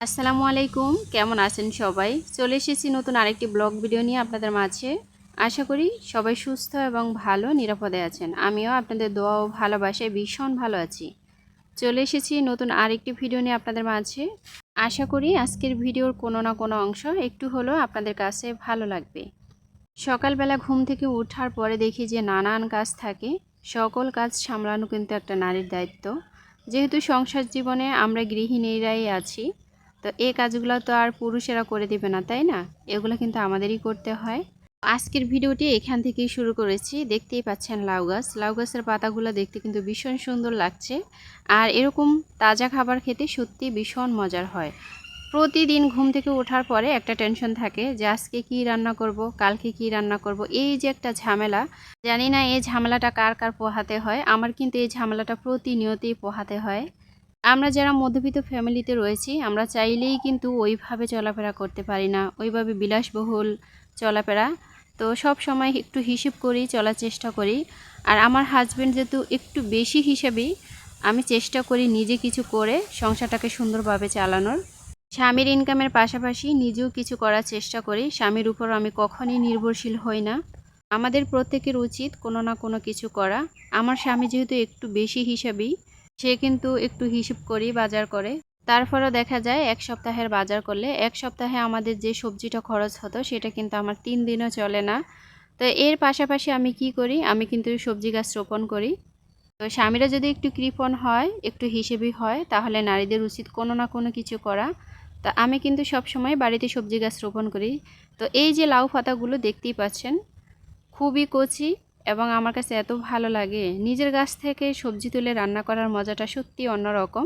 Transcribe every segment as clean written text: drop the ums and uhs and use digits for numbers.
আসসালামু আলাইকুম, কেমন আছেন সবাই? চলে এসেছি নতুন আরেকটি ব্লগ ভিডিও নিয়ে আপনাদের মাঝে। আশা করি সবাই সুস্থ এবং ভালো নিরাপদে আছেন। আমিও আপনাদের দোয়া ও ভালোবাসায় ভীষণ ভালো আছি। চলে এসেছি নতুন আরেকটি ভিডিও নিয়ে আপনাদের মাঝে। আশা করি আজকের ভিডিওর কোনো না কোনো অংশ একটু হলেও আপনাদের কাছে ভালো লাগবে। সকালবেলা ঘুম থেকে ওঠার পরে দেখি যে নানান কাজ থাকে। সকল কাজ সামলানো কিন্তু একটা নারীর দায়িত্ব। যেহেতু সংসার জীবনে আমরা গৃহিণীরাই আছি, তো এই কাজগুলো তো আর পুরুষেরা করে দিবে না, তাই না? এগুলো কিন্তু আমাদেরই করতে হয়। আজকের ভিডিওটি এখান থেকেই শুরু করেছি। দেখতেই পাচ্ছেন লাউ গাছের পাতাগুলো দেখতে কিন্তু ভীষণ সুন্দর লাগছে। আর এরকম তাজা খাবার খেতে সত্যি ভীষণ মজার হয়। প্রতিদিন ঘুম থেকে ওঠার পরে একটা টেনশন থাকে যে আজকে কি রান্না করব, কালকে কি রান্না করব, এই যে একটা ঝামেলা। জানি না এই ঝামেলাটা কার কার পোহাতে হয়। আমার কিন্তু এই ঝামেলাটা প্রতিনিয়তই পোহাতে হয়। আমরা যারা মধ্যবিত্ত ফ্যামিলিতে রয়েছি, আমরা চাইলেই কিন্তু ওইভাবে চলাফেরা করতে পারি না, ওইভাবে বিলাসবহুল চলাফেরা। তো সব সময় একটু হিসেব করেই চলার চেষ্টা করি। আর আমার হাজব্যান্ড যেহেতু একটু বেশি হিসাবই, আমি চেষ্টা করি নিজে কিছু করে সংসারটাকে সুন্দরভাবে চালানোর। স্বামীর ইনকামের পাশাপাশি নিজেও কিছু করার চেষ্টা করি। স্বামীর উপর আমি কখনই নির্ভরশীল হই না। আমাদের প্রত্যেকের উচিত কোনো না কোনো কিছু করা। আমার স্বামী যেহেতু একটু বেশি হিসাবী, সে কিন্তু একটু হিসেব করেই বাজার করে। তারপরেও দেখা যায় এক সপ্তাহের বাজার করলে এক সপ্তাহে আমাদের যে সবজিটা খরচ হতো সেটা কিন্তু আমার 3 দিনও চলে না। তো এর পাশাপাশি আমি কি করি, আমি কিন্তু সবজি গাছ রোপণ করি। তো স্বামীরা যদি একটু কৃপণ হয়, একটু হিসেবি হয়, তাহলে নারীদের উচিত কোনো না কোনো কিছু করা। তা আমি কিন্তু সব সময় বাড়িতে সবজি গাছ রোপণ করি। তো এই যে লাউ পাতাগুলো দেখতেই পাচ্ছেন, খুবই কচি এবং আমার কাছে এত ভালো লাগে। নিজের গাছ থেকে সবজি তুলে রান্না করার মজাটা সত্যি অন্যরকম।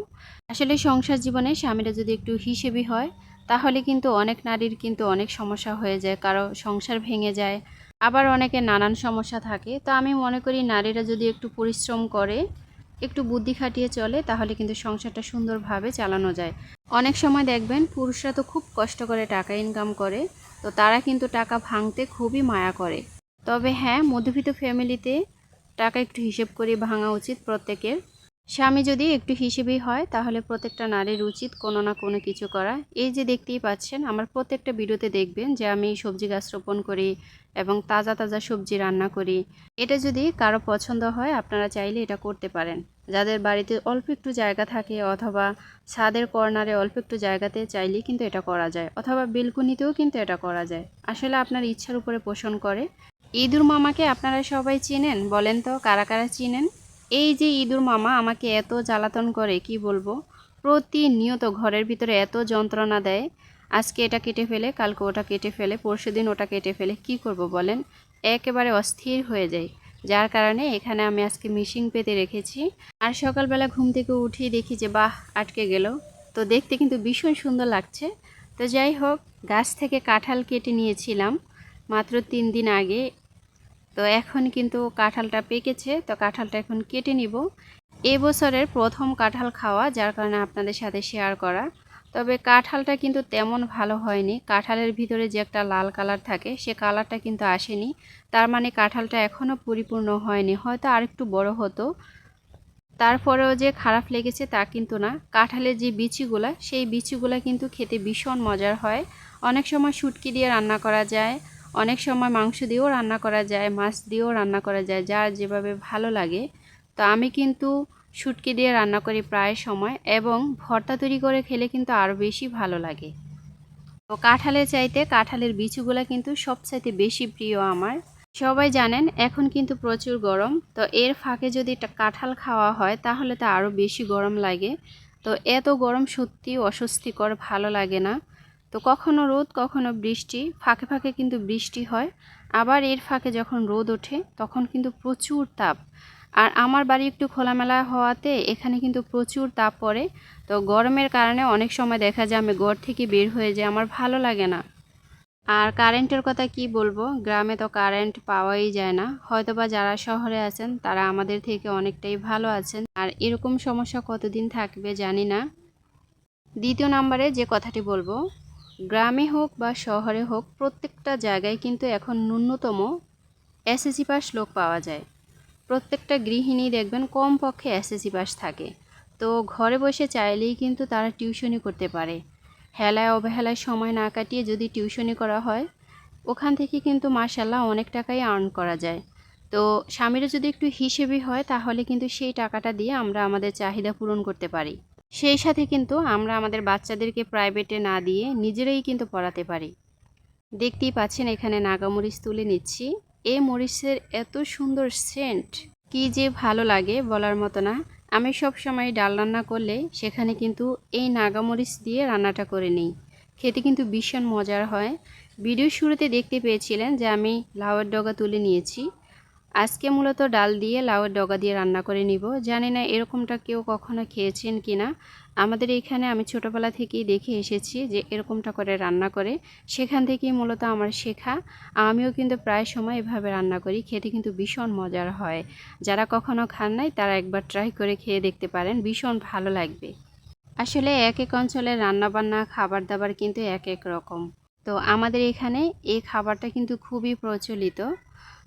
আসলে সংসার জীবনে স্বামীরা যদি একটু হিসেবি হয়, তাহলে কিন্তু অনেক নারীর কিন্তু অনেক সমস্যা হয়ে যায়, কারো সংসার ভেঙে যায়, আবার অনেকের নানান সমস্যা থাকে। তো আমি মনে করি নারীরা যদি একটু পরিশ্রম করে, একটু বুদ্ধি খাটিয়ে চলে, তাহলে কিন্তু সংসারটা সুন্দরভাবে চালানো যায়। অনেক সময় দেখবেন পুরুষরা তো খুব কষ্ট করে টাকা ইনকাম করে, তো তারা কিন্তু টাকা ভাঙতে খুবই মায়া করে। তবে হ্যাঁ, মধ্যবিত্ত ফ্যামিলিতে টাকা একটু হিসেব করে ভাঙা উচিত প্রত্যেকের। স্বামী যদি একটু হিসেবেই হয়, তাহলে প্রত্যেকটা নারীর উচিত কোনো না কোনো কিছু করা। এই যে দেখতেই পাচ্ছেন, আমার প্রত্যেকটা ভিডিওতে দেখবেন যে আমি সবজি গাছ রোপণ করি এবং তাজা তাজা সবজি রান্না করি। এটা যদি কারো পছন্দ হয়, আপনারা চাইলে এটা করতে পারেন। যাদের বাড়িতে অল্প একটু জায়গা থাকে, অথবা ছাদের কর্নারে অল্প একটু জায়গাতে, চাইলেই কিন্তু এটা করা যায়, অথবা বেলকনিতেও কিন্তু এটা করা যায়। আসলে আপনার ইচ্ছার উপরে পোষণ করে। ইঁদুর মামাকে আপনারা সবাই চেনেন? বলেন তো কারা কারা চিনেন? এই যে ইঁদুর মামা আমাকে এত জ্বালাতন করে, কি বলবো। প্রতিনিয়ত ঘরের ভিতরে এত যন্ত্রণা দেয়। আজকে এটা কেটে ফেলে, কালকে ওটা কেটে ফেলে, পরশুদিন ওটা কেটে ফেলে। কি করব বলেন? একেবারে অস্থির হয়ে যায়। যার কারণে এখানে আমি আজকে মিশিং পেতে রেখেছি। আর সকালবেলা ঘুম থেকে উঠেই দেখি যে বাহ, আটকে গেল। তো দেখতে কিন্তু ভীষণ সুন্দর লাগছে। তো যাই হোক, গাছ থেকে কাঁঠাল কেটে নিয়েছিলাম মাত্র 3 দিন আগে। তো এখন কিন্তু কাঁঠালটা পেকেছে, তো কাঁঠালটা এখন কেটে নিব। এবছরের প্রথম কাঁঠাল খাওয়া, যার কারণে আপনাদের সাথে শেয়ার করা। তবে কাঁঠালটা কিন্তু তেমন ভালো হয়নি। কাঁঠালের ভিতরে যে একটা লাল কালার থাকে, সে কালারটা কিন্তু আসেনি। তার মানে কাঁঠালটা এখনও পরিপূর্ণ হয়নি, হয়তো আরেকটু বড় হতো। তারপরেও যে খারাপ লেগেছে তা কিন্তু না। কাঁঠালের যে বিচিগুলা, সেই বিচিগুলা কিন্তু খেতে ভীষণ মজার হয়। অনেক সময় শুটকি দিয়ে রান্না করা যায়, অনেক সময় মাংস দিয়েও রান্না করা যায়, মাছ দিয়েও রান্না করা যায়, যার যেভাবে ভালো লাগে। তো আমি কিন্তু শুটকি দিয়ে রান্না করি প্রায় সময়, এবং ভর্তা তৈরি করে খেলে কিন্তু আরও বেশি ভালো লাগে। তো কাঁঠালের চাইতে কাঁঠালের বিচিগুলা কিন্তু সবচাইতে বেশি প্রিয় আমার। সবাই জানেন এখন কিন্তু প্রচুর গরম, তো এর ফাঁকে যদি একটা কাঁঠাল খাওয়া হয়, তাহলে তো আরও বেশি গরম লাগে। তো এত গরম সত্যি অস্বস্তিকর, ভালো লাগে না। তো কখনো রোদ কখনো বৃষ্টি, ফাঁকে ফাঁকে কিন্তু বৃষ্টি হয়, আবার এর ফাঁকে যখন রোদ ওঠে তখন কিন্তু প্রচুর তাপ। আর আমার বাড়ি একটু খোলামেলা হওয়াতে এখানে কিন্তু প্রচুর তাপ পড়ে। তো গরমের কারণে অনেক সময় দেখা যায় আমি ঘর থেকে বের হয়ে যাই, আমার ভালো লাগে না। আর কারেন্টের কথা কি বলবো, গ্রামে তো কারেন্ট পাওয়াই যায় না। হয়তোবা যারা শহরে আছেন তারা আমাদের থেকে অনেকটাই ভালো আছেন। আর এরকম সমস্যা কতদিন থাকবে জানি না। দ্বিতীয় নম্বরে যে কথাটি বলবো, গ্রামে হোক বা শহরে হোক, প্রত্যেকটা জায়গায় কিন্তু এখন ন্যূনতম এসএসসি পাস লোক পাওয়া যায়। প্রত্যেকটা গৃহিণী দেখবেন কমপক্ষে এসএসসি পাস থাকে। তো ঘরে বসে চাইলেই কিন্তু তারা টিউশনি করতে পারে। হেলায় অবহেলায় সময় না কাটিয়ে যদি টিউশনি করা হয়, ওখান থেকে কিন্তু মাশাল্লাহ অনেক টাকাই আর্ন করা যায়। তো স্বামীরা যদি একটু হিসেবি হয় তাহলে কিন্তু সেই টাকাটা দিয়ে আমরা আমাদের চাহিদা পূরণ করতে পারি। সেই সাথে কিন্তু আমরা আমাদের বাচ্চাদেরকে প্রাইভেটে না দিয়ে নিজেরাই কিন্তু পড়াতে পারি। দেখতেই পাচ্ছেন এখানে নাগামরিচ তুলে নিচ্ছি। এই মরিচের এত সুন্দর সেন্ট, কি যে ভালো লাগে বলার মতো না। আমি সব সময় ডাল রান্না করলে সেখানে কিন্তু এই নাগামরিচ দিয়ে রান্নাটা করে নিই। খেতে কিন্তু ভীষণ মজার হয়। ভিডিও শুরুতে দেখতে পেয়েছিলেন যে আমি লাউয়ের ডগা তুলে নিয়েছি। আজকে মূলত ডাল দিয়ে লাউয়ের ডগা দিয়ে রান্না করে নিব। জানি না এরকমটা কেউ কখনো খেয়েছেন কিনা। আমাদের এখানে আমি ছোটোবেলা থেকেই দেখে এসেছি যে এরকমটা করে রান্না করে, সেখান থেকেই মূলত আমার শেখা। আমিও কিন্তু প্রায় সময় এভাবে রান্না করি, খেতে কিন্তু ভীষণ মজার হয়। যারা কখনো খান নাই তারা একবার ট্রাই করে খেয়ে দেখতে পারেন, ভীষণ ভালো লাগবে। আসলে এক এক অঞ্চলের রান্নাবান্না খাবার দাবার কিন্তু এক এক রকম। তো আমাদের এখানে এই খাবারটা কিন্তু খুবই প্রচলিত।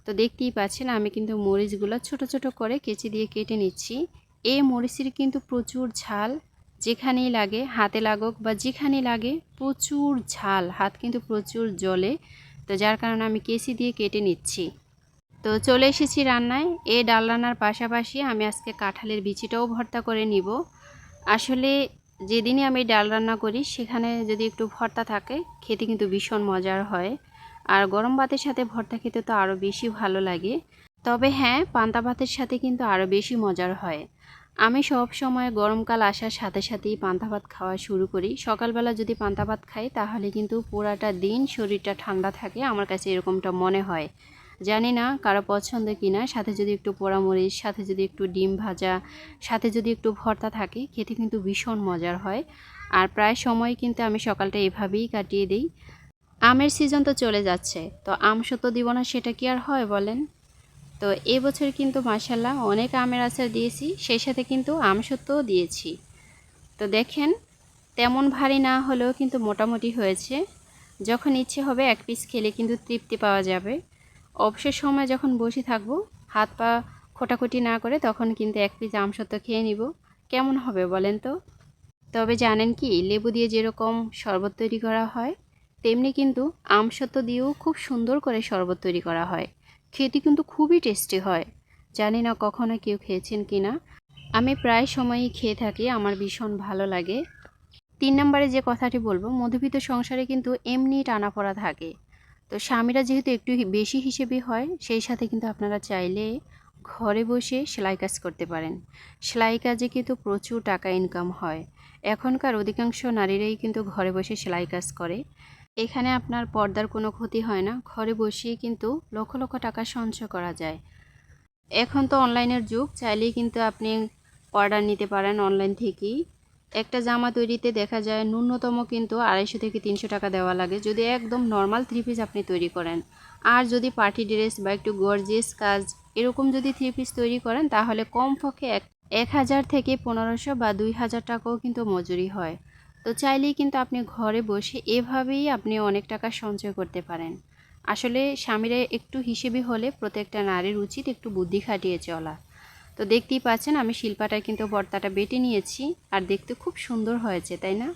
তো দেখতেই পাচ্ছেন আমি কিন্তু মরিচগুলো ছোট ছোট করে কেচি দিয়ে কেটে নিচ্ছি। এই মরিচের কিন্তু প্রচুর ঝাল, যেখানেই লাগে, হাতে লাগুক বা যেখানেই লাগে প্রচুর ঝাল, হাত কিন্তু প্রচুর জ্বলে। তো যার কারণে আমি কেচি দিয়ে কেটে নিচ্ছি। তো চলে এসেছি রান্নায়। এই ডাল রান্নার পাশাপাশি আমি আজকে কাঁঠালের বিচিটাও ভর্তা করে নিব। আসলে যেদিনই আমি ডাল রান্না করি সেখানে যদি একটু ভর্তা থাকে খেতে কিন্তু ভীষণ মজার হয়। আর গরম ভাতের সাথে ভর্তা খেতে তো আরও বেশি ভালো লাগে। তবে হ্যাঁ, পান্তা ভাতের সাথে কিন্তু আরও বেশি মজার হয়। আমি সব সময় গরমকাল আসার সাথে সাথেই পান্তা ভাত খাওয়া শুরু করি। সকালবেলা যদি পান্তা ভাত খাই তাহলে কিন্তু পুরাটা দিন শরীরটা ঠান্ডা থাকে, আমার কাছে এরকমটা মনে হয়। জানি না কারো পছন্দ কিনা। সাথে যদি একটু পোড়ামরিচ, সাথে যদি একটু ডিম ভাজা, সাথে যদি একটু ভর্তা থাকে খেতে কিন্তু ভীষণ মজার হয়। আর প্রায় সময় কিন্তু আমি সকালটা এভাবেই কাটিয়ে দিই। আমের সিজন তো চলে যাচ্ছে, তো আম সত্য দিব না সেটা কি আর হয় বলেন। তো এবছর কিন্তু মাশাল্লাহ অনেক আমের আচার দিয়েছি, সেই সাথে কিন্তু আম সত্যও দিয়েছি। তো দেখেন তেমন ভারী না হলেও কিন্তু মোটামুটি হয়েছে। যখন ইচ্ছে হবে এক পিস খেলে কিন্তু তৃপ্তি পাওয়া যাবে। অবসর সময় যখন বসে থাকবো হাত পা খোটাখুটি না করে তখন কিন্তু এক পিস আমসত্ত্ব খেয়ে নিব। কেমন হবে বলেন তো? তবে জানেন কি, লেবু দিয়ে যেরকম শরবত তৈরি করা হয় তেমনি কিন্তু আমসত্ত্ব দিয়েও খুব সুন্দর করে শরবত তৈরি করা হয়। খেতে কিন্তু খুবই টেস্টি হয়। জানি না কখনো কেউ খেয়েছেন কিনা। আমি প্রায় সময়ই খেয়ে থাকি, আমার ভীষণ ভালো লাগে। 3 নম্বরে যে কথাটি বলবো, মধ্যবিত্ত সংসারে কিন্তু এমনি টানাপোড়া থাকে। তো স্বামীরা যেহেতু একটু বেশি হিসেবে হয়, সেই সাথে কিন্তু আপনারা চাইলে ঘরে বসে সেলাই কাজ করতে পারেন। সেলাই কাজে কিন্তু প্রচুর টাকা ইনকাম হয়। এখনকার অধিকাংশ নারীরাই কিন্তু ঘরে বসে সেলাই কাজ করে। এখানে আপনার পর্দার কোনো ক্ষতি হয় না, ঘরে বসেই কিন্তু লক্ষ লক্ষ টাকা সঞ্চয় করা যায়। এখন তো অনলাইনের যুগ, চাইলেই কিন্তু আপনি অর্ডার নিতে পারেন অনলাইন থেকেই। একটা জামা তৈরিতে দেখা যায় ন্যূনতম কিন্তু 250 থেকে 300 টাকা দেওয়া লাগে যদি একদম নর্মাল 3 পিস আপনি তৈরি করেন। আর যদি পার্টি ড্রেস বা একটু গর্জিয়াস কাজ এরকম যদি 3 পিস তৈরি করেন তাহলে কমপক্ষে 1000 থেকে 1500 বা 2000 টাকাও কিন্তু মজুরি হয়। তো চাইলেই কিন্তু আপনি ঘরে বসে এভাবেই আপনি অনেক টাকা সঞ্চয় করতে পারেন। আসলে স্বামীরা একটু হিসেবে হলে প্রত্যেকটা নারীর উচিত একটু বুদ্ধি খাটিয়ে চলা। তো দেখতেই পাচ্ছেন আমি শিলপাটায় কিন্তু ভর্তাটা বেটে নিয়েছি, আর দেখতে খুব সুন্দর হয়েছে তাই না?